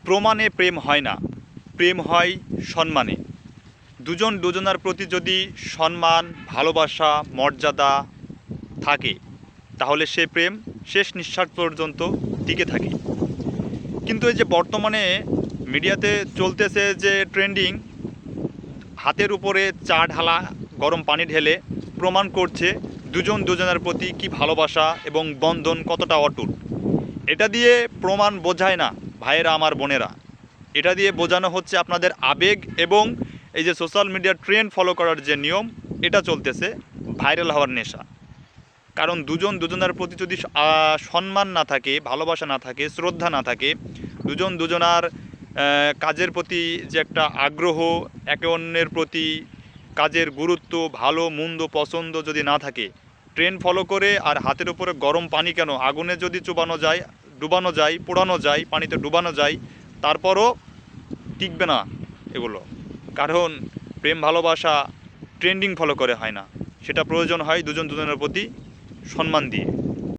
প্রমাণে প্রেম হয় না, প্রেম হয় সম্মানে। দুজন দুজনার প্রতি যদি সম্মান, ভালোবাসা, মর্যাদা থাকে তাহলে সে প্রেম শেষ নিঃশ্বাস পর্যন্ত টিকে থাকে। কিন্তু এই যে বর্তমানে মিডিয়াতে চলতেছে যে ট্রেন্ডিং, হাতের উপরে চা ঢালা, গরম পানি ঢেলে প্রমাণ করছে দুজন দুজনের প্রতি কি ভালোবাসা এবং বন্ধন কতটা অটুট। এটা দিয়ে প্রমাণ বোঝায় না ভাইয়েরা, আমার বোনেরা। এটা দিয়ে বোঝানো হচ্ছে আপনাদের আবেগ এবং এই যে সোশ্যাল মিডিয়ার ট্রেন্ড ফলো করার যে নিয়ম, এটা চলতেছে, ভাইরাল হওয়ার নেশা। কারণ দুজন দুজনের প্রতি যদি সম্মান না থাকে, ভালোবাসা না থাকে, শ্রদ্ধা না থাকে, দুজন দুজনার কাজের প্রতি যে একটা আগ্রহ, একে অন্যের প্রতি কাজের গুরুত্ব, ভালো মন্দ পছন্দ যদি না থাকে, ট্রেন্ড ফলো করে আর হাতের উপরে গরম পানি কেন, আগুনে যদি চুবানো যায়, ডুবানো যায়, পোড়ানো যায়, পানিতে ডুবানো যায়, তারপরও টিকবে না এগুলো। কারণ প্রেম ভালোবাসা ট্রেন্ডিং ফলো করে হয় না, সেটা প্রয়োজন হয় দুজন দুজনের প্রতি সম্মান দিয়ে।